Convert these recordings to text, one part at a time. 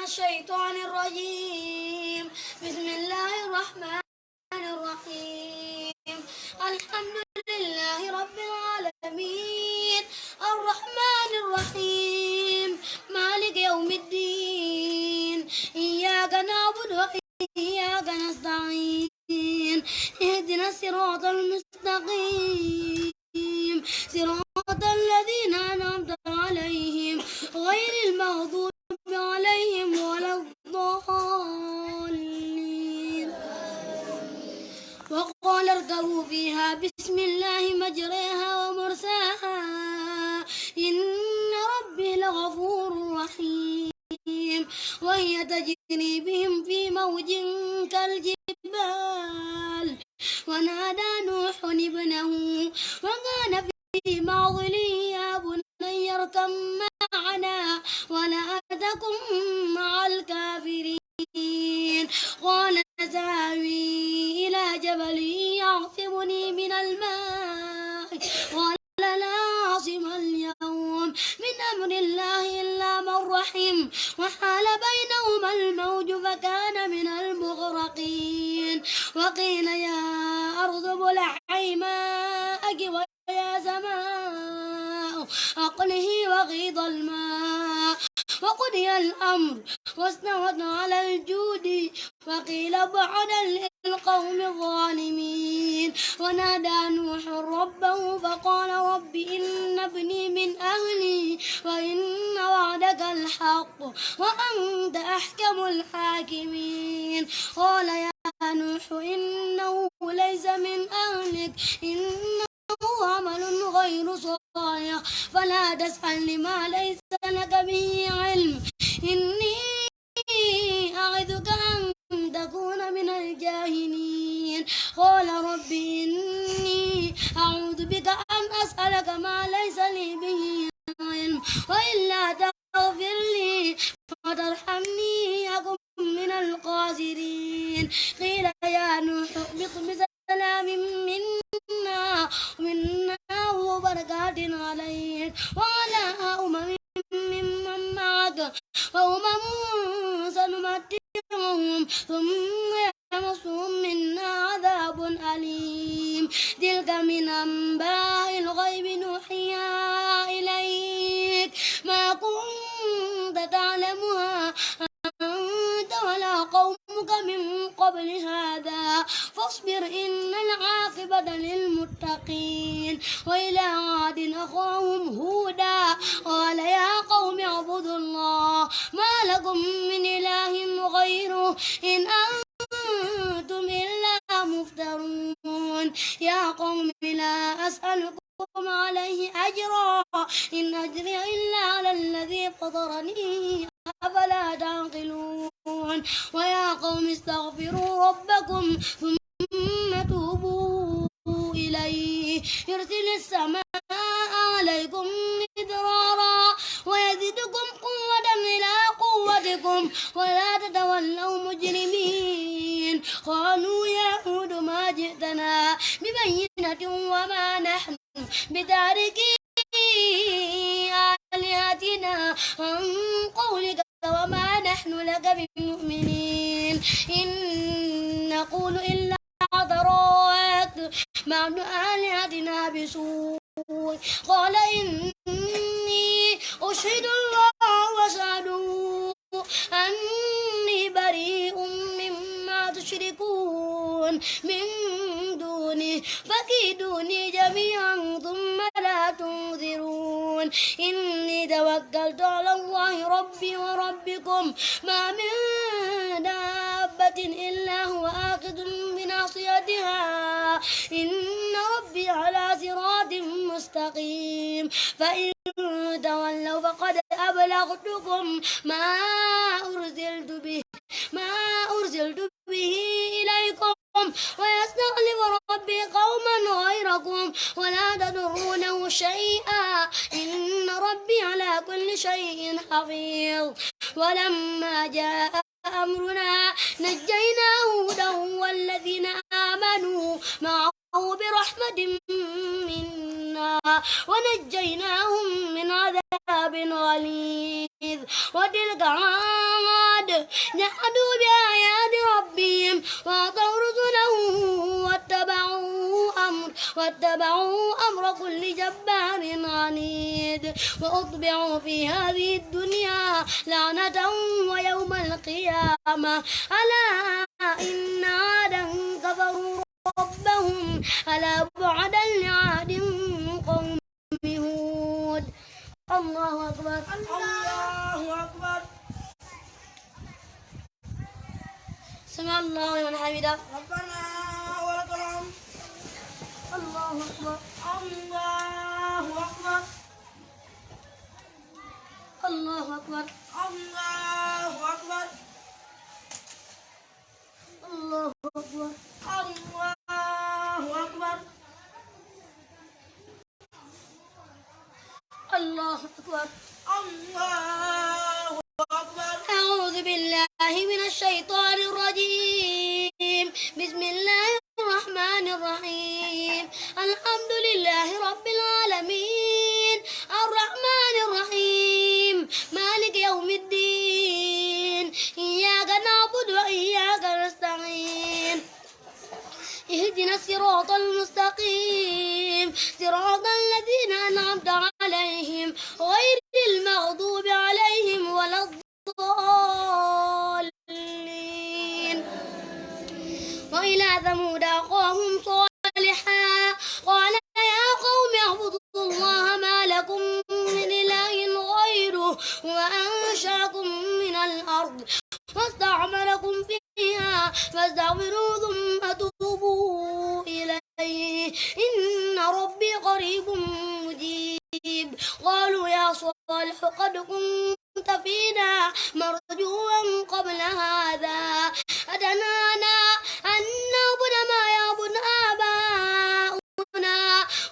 الشيطان الرجيم. بسم الله الرحمن الرحيم. الحمد لله رب العالمين الرحمن الرحيم مالك يوم الدين. إياك نعبد وإياك نستعين. اهدنا الصراط المستقيم صراط الذين أنعمت عليهم غير المغضوب عليهم ولا الضالين. وقال اركبوا فيها بسم الله مجريها ومرساها إن ربي لغفور رحيم. وهي تجري بهم في موج كالجبال. ونادى نوح ابنه وكان في معضل يا بني اركب معنا ولا تكن مع الكافرين. قال سآوي إلى جبل يعصمني من الماء قال لا عاصم اليوم من أمر الله إلا من رحم وحال بينهما الموج فكان من المغرقين. وقيل يا أرض ابلعي ماءك ويا سماء أقلعي وغيض الماء وقضي الأمر واستوت على الجود وقيل بعدا للقوم الظالمين. ونادى نوح ربه فقال رب إن ابني من أهلي وإن وعدك الحق وأنت أحكم الحاكمين. قال يا نوح إنه ليس من أهلك إنه عمل غير صالح فلا تسألني ما ليس لك به علم إني أعظك أن تكون من الجاهلين. قال رب إني أعوذ بك أن أسألك ما ليس لي به علم وإلا تغفر لي وترحمني أكن من الخاسرين. قيل يا نوح اهبط بسلام منا وبركات عليك وعلى أمم ممن معك وأمم سنمتعهم ثم يمسهم منا عذاب أليم. تلك من أنباء الغيب نوحيها إليك ما كنت تعلمها أنت ولا قومك من قبل هذا فاصبر إن العاقبة للمتقين. وإلى عاد أخاهم هودا قال يا قوم اعبدوا الله ما لكم من إله غيره إن أنتم إلا مفترون. يا قوم لا أسألكم عليه أجرا إن أجري إلا على الذي فطرني أفلا تعقلون. ويا قوم استغفروا ربكم ثم توبوا إليه يرسل السماء عليكم مدرارا ويزدكم قوة إلى قوتكم ولا تتولوا مجرمين. قالوا يا هود ما جئتنا ببينة وما نحن بتاركي آلهتنا عن قولك وما نحن لك بمؤمنين إن نقول إلا اعتراك بعض آلهتنا بسوء. قال إني أشهد الله واشهدوا أني بريء مما تشركون من دونه فكيدوني جميعا ثم لا تنذرون. إني توكلت على الله ربي وربكم ما من دابة إلا هو آخذ بناصيتها إن ربي على صراط مستقيم. فإن تولوا فقد أبلغتكم ما أرسلت به إليكم ويستخلف ربي قوما غيركم ولا تضرونه شيئا إن ربي على كل شيء حفيظ. ولما جاء أمرنا نجينا هودا والذين آمنوا معه برحمة منا ونجيناهم من عذاب غليظ. وتلك عاد جحدوا بآيات ربهم وعصوا رسله واتبعوا أمر كل جبار عنيد وأطبعوا في هذه الدنيا لعنة ويوم القيامة ألا إن عادا كفروا ربهم ألا بعدا لعاد قوم هود. الله أكبر الله أكبر. سمع الله لمن حمده ربنا ولك الحمد. الله أكبر الله أكبر الله أكبر الله أكبر الله أكبر الله أكبر الله أكبر الله أكبر. أعوذ بالله من الشيطان الرجيم. بسم الله الرحمن الرحيم. الحمد لله رب العالمين الرحمن الرحيم مالك يوم الدين إياك نعبد وإياك نستعين اهدنا الصراط المستقيم صراط الذين أنعمت عليهم غير المغضوب عليهم ولا الضالين. وإلى ثمود أخاهم صالحا قال يا قوم اعبدوا الله ما لكم من إله غيره وأنشأكم من الأرض واستعملكم فيها فاستغفروه ثم توبوا إليه إن ربي قريب مجيب. قالوا يا صالح قد كنت فينا مرجوا قبل هذا أتنهانا أن نعبد ما يعبد آباؤنا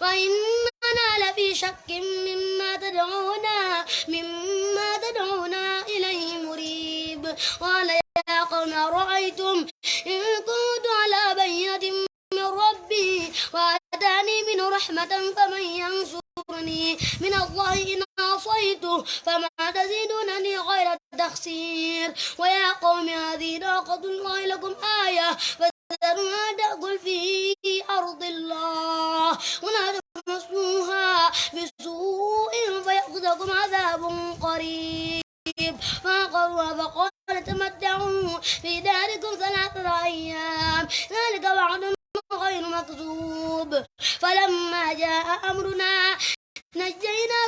وإننا لفي شك مما تدعونا إليه مريب. قال يا قوم أرأيتم إن كنت على بينة من ربي وآتاني منه رحمة فمن ينصرني من الله إن عصيته فما تزيدونني غير التخسير. ويا قوم هذه ناقة الله لكم آية فذروها تأكل في أرض الله ولا تمسوها بسوء فيأخذكم عذاب قريب. فعقروها فقال تمتعوا في داركم 3 أيام ذلك وعد غير مكذوب. فلما جاء أمرنا نجينا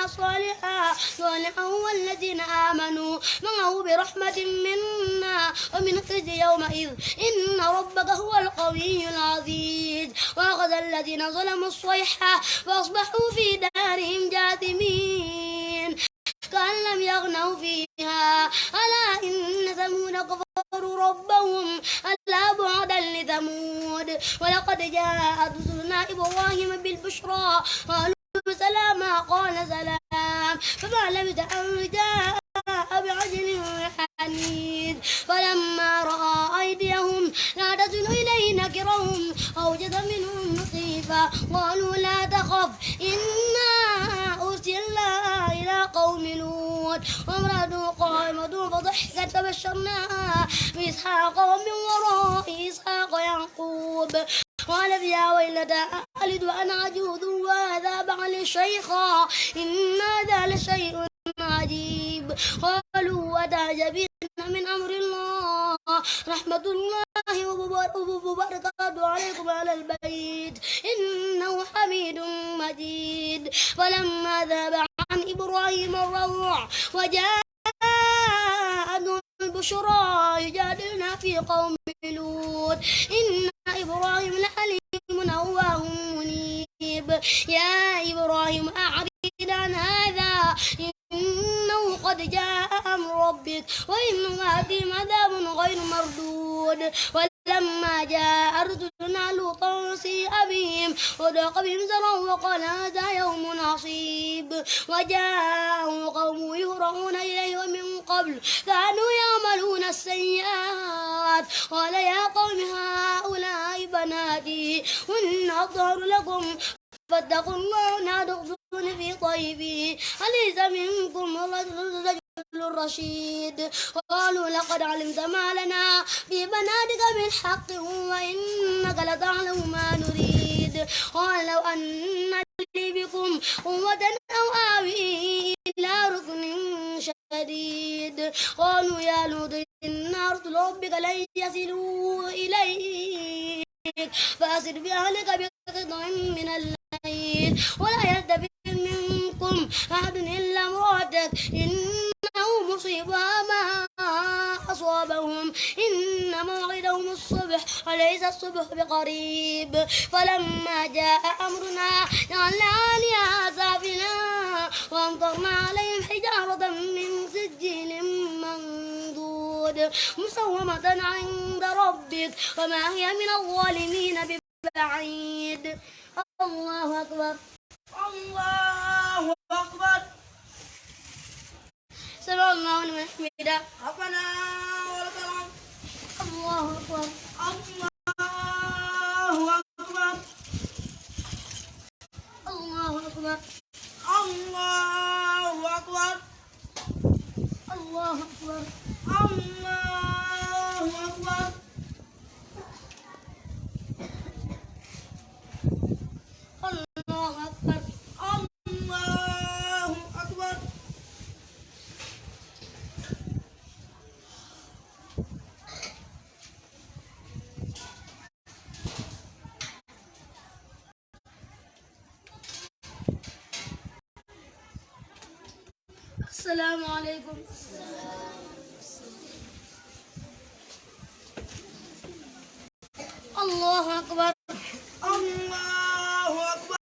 صالحا والذين آمنوا معه برحمة منا ومن خزي يومئذ إن ربك هو القوي العزيز. وأخذ الذين ظلموا الصيحة فأصبحوا في دارهم جاثمين كأن لم يغنوا فيها ألا إن ثمود كفروا ربهم ألا بعدا لثمود. ولقد جاءت رسلنا إبراهيم بالبشرى قالوا سلاما قال سلام فما لبث أن جاء بعجل حنيذ. فلما رأى أيديهم لا تصل إليه نكرهم أوجس منهم خيفة قالوا لا تخف إنا أرسلنا إلى قوم لوط وامرأته قائمة فضحكت فبشرناها بإسحاق ومن وراء إسحاق يعقوب. قال يا ويلتى ألد وأنا عجوز وهذا بعلي شيخا إن هذا لشيء عجيب. قالوا وتعجبين من أمر الله رحمة الله وبركاته عليكم على البيت إنه حميد مجيد. فلما ذهب عن إبراهيم الروع وجاء البشرى يجادلنا في قوم لوط إن إبراهيم لحليم أواه منيب. يا إبراهيم أعرض عن هذا إنه قد جاء أمر ربك وإنه آتيهم عذاب غير مردود. ولما جاء رسلنا لوطا سيء بهم وضاق بهم ذرعا وقال هذا يوم عصيب. وجاءه قومه يهرعون إليه ومن قبل كانوا يعملون السيئات قال يا قوم هؤلاء بناتي هن أطهر لكم فاتقوا الله لا تخزون يأتون في طيبه أليس منكم رجل الرشيد قالوا لقد علمت ما لنا في بناتك من حق وإنك لتعلم ما نريد قال لو أن لي بكم قوة أو آوي إلى ركن شديد قالوا يا لوط إن رسل ربك لن يصلوا إليك فأسر بأهلك بقطع من الليل ولا يلتفت منكم أحد إلا امرأتك إنه مصيبها ما أصابهم إن موعدهم الصبح وليس الصبح بقريب فلما جاء أمرنا جعلنا عاليها سافلها وأمطرنا عليهم حجارة من سجيل منضود مسومة عند ربك وما هي من الظالمين ببعيد. الله أكبر. الله أكبر. سمع الله لمن حمده. ربنا ولك الحمد. الله أكبر. الله أكبر. الله أكبر. الله أكبر. الله أكبر. الله أكبر. الله أكبر. الله أكبر. السلام عليكم. الله أكبر. الله أكبر.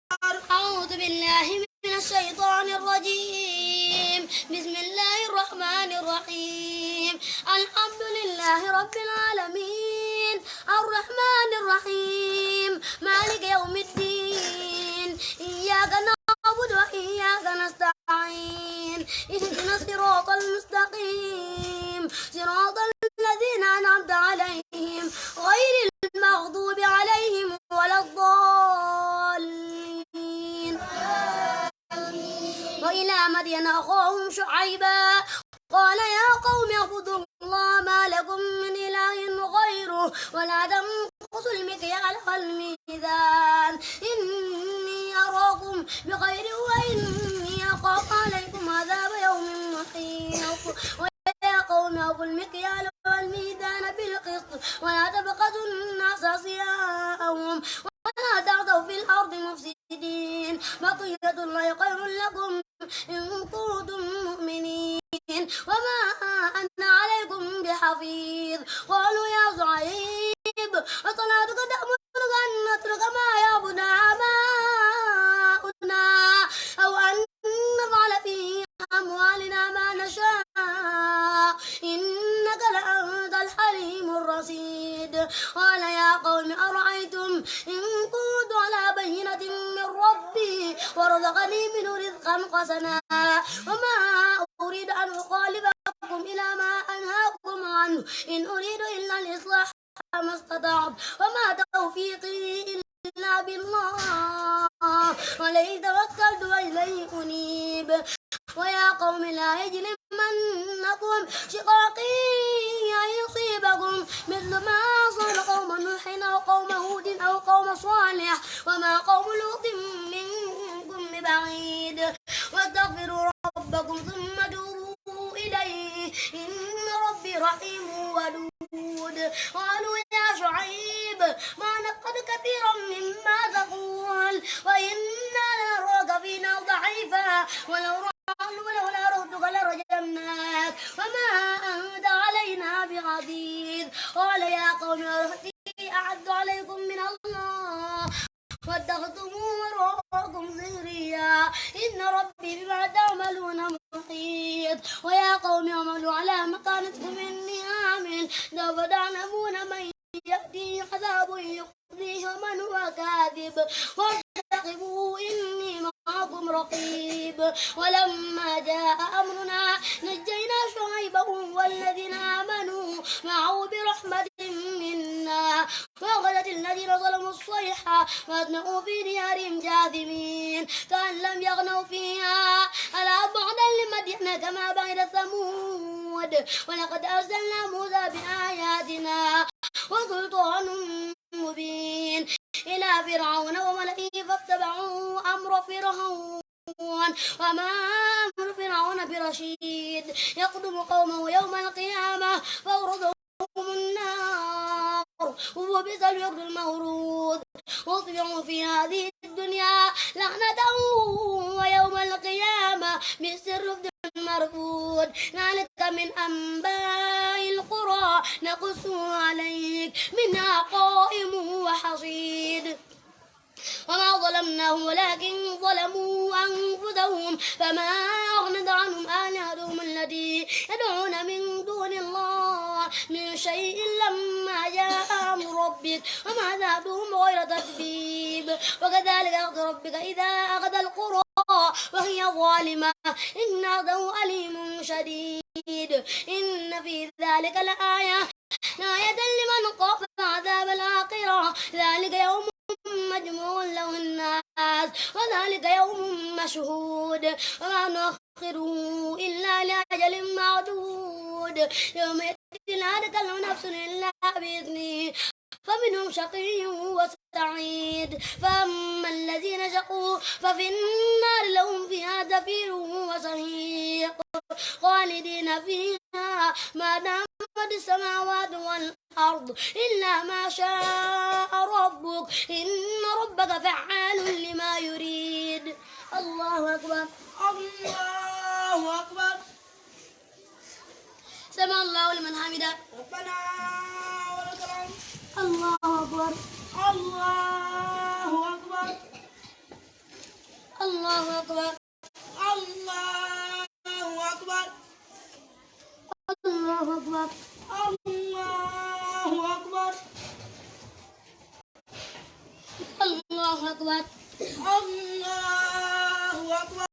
أعوذ بالله من الشيطان الرجيم. بسم الله الرحمن الرحيم. الحمد لله رب العالمين الرحمن الرحيم مالك يوم الدين إياك نعبد وإياك نستعين اهدنا الصراط المستقيم صراط الذين أنعمت عليهم غير المغضوب عليهم ولا الضالين. وإلى مدين أخاهم شعيبا قال يا قوم اعبدوا الله ما لكم من إله غيره ولا تنقصوا المكيال والميزان إني أراكم بخير وإني أخاف عليكم عذاب يوم محيط. ويا قوم أوفوا المكيال والميزان بالقسط ولا تبخسوا الناس أشياءهم ولا تعثوا في الأرض مفسدين بقية الله خير لكم إن كنتم مؤمنين وما أنا عليكم بحفيظ. قالوا يا شعيب أصلاتك تأمرك أن نترك ما يعبد آباؤنا أو أن نفعل في أموالنا ما نشاء إنك لأنت الحليم الرشيد. قال يا قوم أرأيتم إن كنت على بينة من ربي ورزقني منه رزقا حسنا وما أريد أن أخالفكم إلى ما أنهاكم عنه إن أريد إلا الإصلاح ما استطعت وما توفيقي إلا بالله عليه توكلت وإليه أنيب. ويا قوم لا يجرمنكم شقاقي أن يصيبكم مثل ما أصاب قوم نوح أو قوم هود أو قوم صالح وما قوم لوط منكم ببعيد. واستغفروا ربكم ثم توبوا إليه إن ربي رحيم ودود. قالوا يا شعيب ما نفقد كثيرا مما تقول وإنا لنراك فينا ضعيفا ولولا رهتك لرجمناك وما أنت علينا بعزيز. قال يا قوم رهتي أعد عليكم من الله واتخذتموه وراءكم ظهريا إن ربي بما تعملون محيط. ويا قوم اعملوا على مكانتكم إني عامل سوف تعلمون من يأتيه عذاب يخزيه ومن هو كاذب وارتقبوا إني معكم رقيب. ولما جاء أمرنا نجينا شعيبا والذين آمنوا معه برحمة منا وأخذت الذين ظلموا الصيحة وأتنقوا في ديارهم جاثمين كأن لم يغنوا فيها ألا بعدا لمدين كما بعد ثمود ولقد أرسلنا موسى بآياتنا وسلطان مبين إلى فرعون وملئه فاتبعوا أمر فرعون وما أمر فرعون برشيد يقدم قومه يوم القيامة فأوردهم النار وبئس الورد المورود واتبعوا في هذه الدنيا لعنة ويوم القيامة بئس الرفد المرفود ذلك من أنباء القرى نقصه عليك منها قائم وحصيد وما ظلمناهم ولكن ظلموا أنفسهم فما أغنت عنهم آلهتهم التي يدعون من دون الله من شيء لما جاء أمر ربك وما زادوهم غير تتبيب وكذلك أخذ ربك إذا أخذ القرى وهي ظالمة إن أخذه أليم شديد إن في ذلك لآية لمن خاف عذاب الآخرة ذلك يوم مجموع له الناس وذلك يوم مشهود وما نؤخره إلا لأجل معدود يوم يأتي لا تكلم نفس إلا بإذنه فمنهم شقي وسعيد فأما الذين شقوا ففي النار لهم فيها زفير وشهيق خالدين فيها ما دامت السماوات والأرض إلا ما شاء ربك إن ربك فعال لما يريد الله أكبر الله أكبر سمع الله لمن حمده ربنا ولك الحمد الله أكبر الله أكبر الله أكبر الله أكبر الله أكبر الله أكبر الله أكبر الله أكبر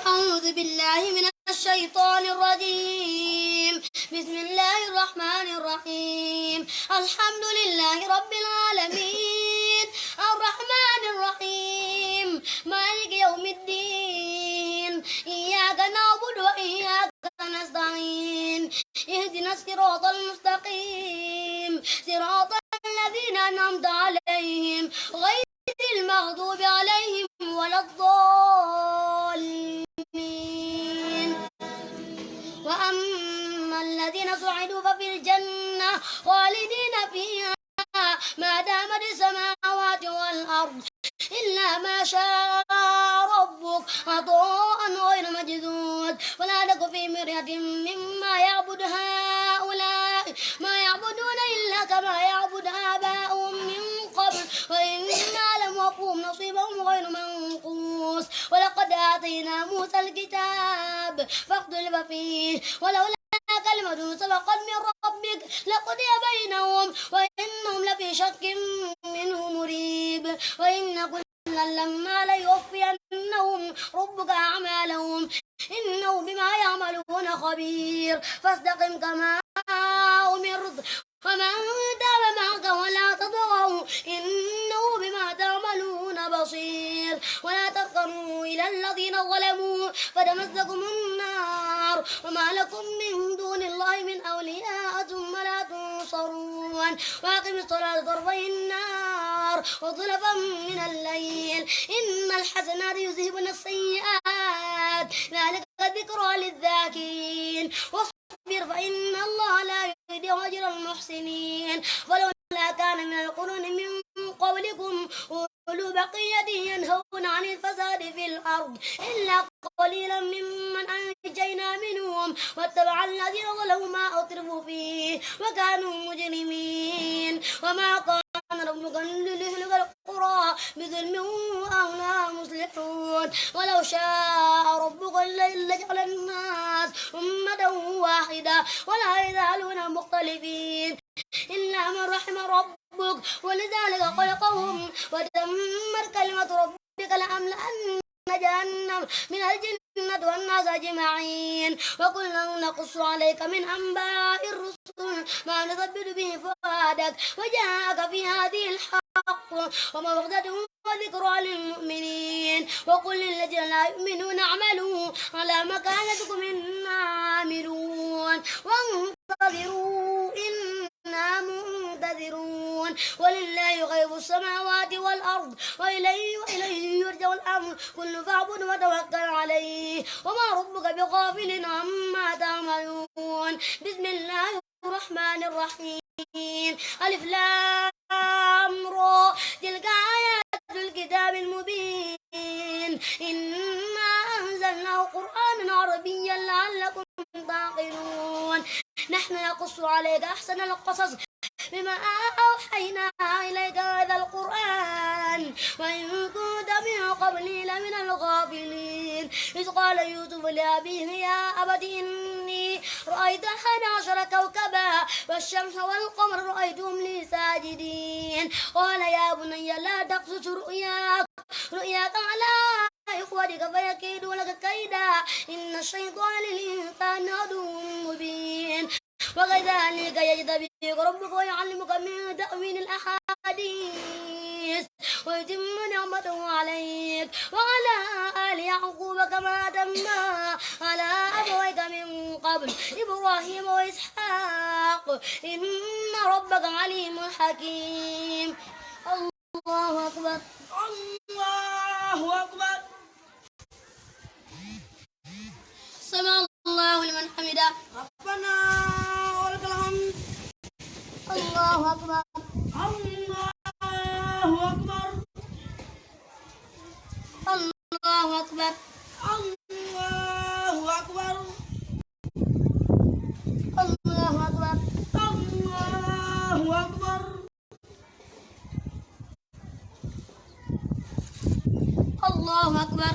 أعوذ بالله من الشيطان الرجيم بسم الله الرحمن الرحيم الحمد لله رب العالمين الرحمن الرحيم مالك يوم الدين إياك نعبد وإياك نستعين اهدنا الصراط المستقيم صراط الذين أنعمت عليهم غير المغضوب عليهم ولا الضالين وأما الذين سعدوا ففي الجنة خالدين فيها ما دامت السماوات والأرض إلا ما شاء ربك عطاء غير مجدود ولا تك في مرية مما يعبد هؤلاء ما يعبدون إلا كما يعبد آباؤهم من قبل وإنا لموفوهم نصيبهم غير منقوص ولقد آتينا موسى الكتاب فاختلف فيه ولولا كلمة سبقت من ربك لقضي بينهم وإنهم لفي شك منه مريب وإن كلا لما ليوفينهم ربك أعمالهم إنه بما يعملون خبير فاستقم كما أمرت ومن تاب معك ولا تطغوا إنه بما تعملون بصير ولا تركنوا إلى الذين ظلموا فتمسكم النار وما لكم من دون الله من أولياء ثم لا تنصرون وأقم الصلاة طرفي النار وزلفا من الليل إن الحسنات يذهبن السيئات ذلك ذكرى للذاكرين واصبر فإن الله لا يضيع أجر المحسنين ولولا كان من القرون من قبلكم أولو بقية ينهون عن الفساد في الأرض إلا قليلا ممن أنجينا منهم واتبع الذين ظلموا ما أترفوا فيه وكانوا مجرمين وما كان ربك ليهلك القرى بظلم وأهلها مصلحون ولو شاء ربك لجعل الناس أمة واحدة ولا يزالون مختلفين إلا من رحم ربك ولذلك خلقهم وتمت كلمة ربك لأملأن جهنم من الجنة والناس أجمعين وكلا نقص عليك من أنباء الرسل ما نثبت به فؤادك وجاءك في هذه الحق وموعظة وذكرى للمؤمنين وقل للذين لا يؤمنون اعملوا على مكانتكم إنا عاملون وانتظروا إنا منتظرون ولله غيب السماوات والأرض وإليه يرجع الأمر كل فاعبد وتوكل عليه وما ربك بغافل عما تعملون بسم الله الرحمن الرحيم ألف لام را تلك آيات الكتاب المبين إنا أنزلناه قرآنا عربيا لعلكم تعقلون نحن نقص عليك أحسن القصص بما أوحينا إليك هذا القرآن وإن كنت من قبلي لمن الغافلين إذ قال يوسف لأبيه يا أبت إني رأيت 11 كوكبا والشمس والقمر رأيتهم لي ساجدين قال يا بني لا تقصص رؤياك على إخوتك فيكيدوا لك كيدا إن الشيطان للإنسان عدو مبين وكذلك يجتبيك ربك ويعلمك من تأويل الأحاديث ويتم نعمته عليك وعلى آل يعقوب كما أتمها على أبويك من قبل إبراهيم وإسحاق إن ربك عليم حكيم الله أكبر الله أكبر سمع الله لمن حمده ربنا ولك الحمد الله أكبر الله أكبر الله أكبر الله أكبر الله أكبر الله أكبر الله أكبر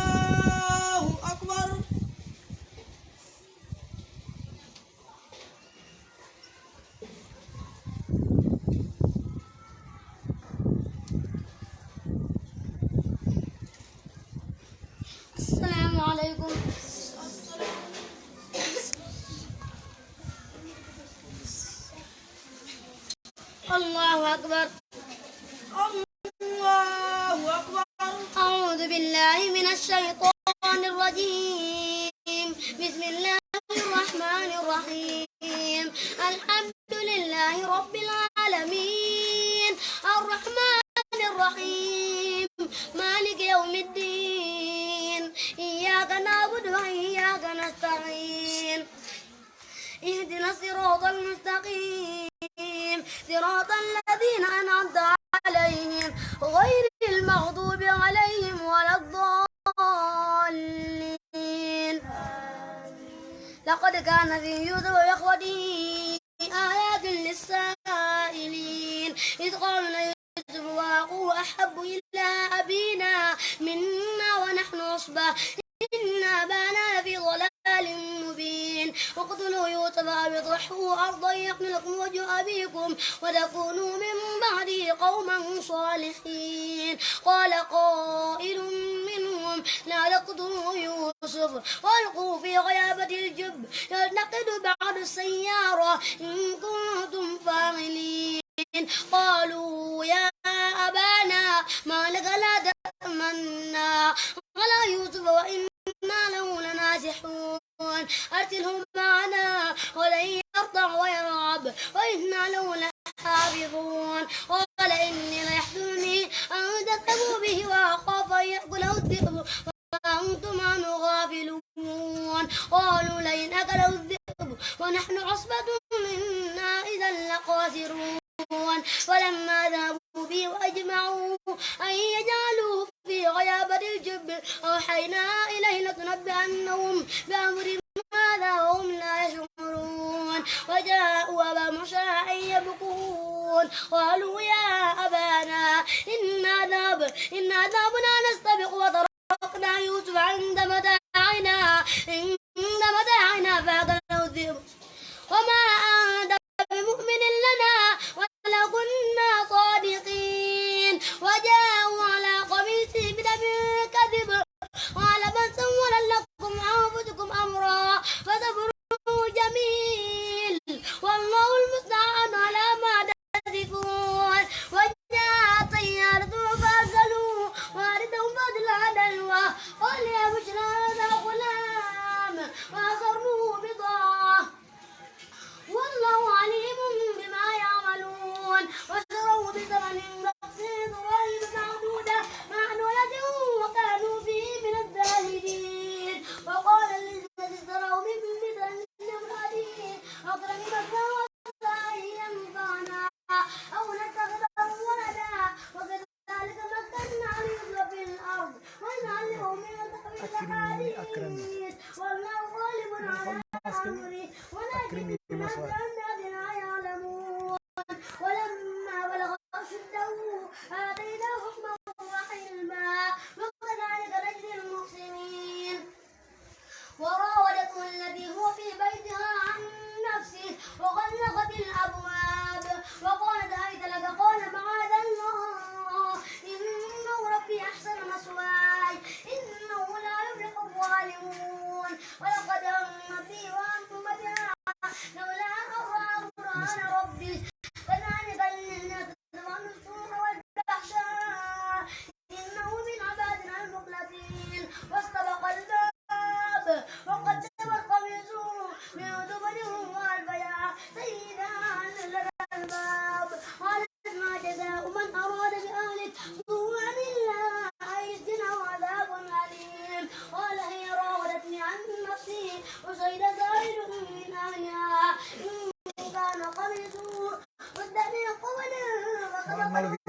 الله أكبر السلام عليكم الله أكبر الله أكبر أعوذ بالله من الشيطان الرجيم بسم الله الرحمن الرحيم الحمد لله رب العالمين الرحمن الرحيم مالك يوم الدين إياك نعبد وإياك نستعين اهدنا الصراط المستقيم صراط الذين أنعمت عليهم غير المغضوب عليهم ولا الضالين لقد كان في يوسف وإخوته آيات للسائلين إذ قالوا ليوسف وأخوه أحب إلى أبينا منا ونحن عصبة إن أبانا في ضلال مبين اقتلوا يوسف أو اطرحوه أرضا يخل لكم وجه أبيكم وتكونوا من بعده قوما صالحين قال قائل منهم لا تقتلوا يوسف والقوا في غيابة الجب يلتقط بعض السيارة إن كنتم فاعلين قالوا يا أبانا ما لك لا تأمنا على يوسف وإنا له لناصحون أرسله معنا ولن يرتع ويرعب وإنا له لحافظون قال إني ليحزنني أن تذهبوا به وأخاف أن يأكله الذئب وأنتم عنه غافلون قالوا لئن أكله الذئب ونحن عصبة منا إذا لخاسرون ولما ذهبوا به وأجمعوا أن يجعلوه في غيابة الجب أوحينا إليه لتنبئنهم بأمر هذا وهم لا يشعرون وجاءوا أباهم عشاء يبكون قالوا يا أبانا إنا ذهبنا نستبق وتركنا يوسف عند متاعنا فأكله الذئب وما أنت بمؤمن لنا ولو كنا صادقين وجاءوا على قميصه بدم كذب قال بل سولت لكم أنفسكم أمرا فصبر جميل أن بنا يعلمون ولما بلغ أشده آتيناه حكما وعلما وكذلك نجزي المحسنين وراودته التي هو في بيتها عن نفسه وغلقت الأبواب وقالت هيت لك قال معاذ الله إنه ربي أحسن مثواي إنه لا يفلح الظالمون ولقد هم به وهم بها لولا أن رأى برهان ربه كذلك لنتبع السوء والفحشاء إنه من عبادنا المخلصين واستبق الباب وقد سبق قميصه من دبر وألف يا سيدنا لدى الباب قالت ما جزاء من أراد بأهلك سوءا إلا أن يسجنه عذاب أليم قال هي راودتني عن نفسي وشهد شاهد من أهلها إن كان قميصه قد من قبل فصدق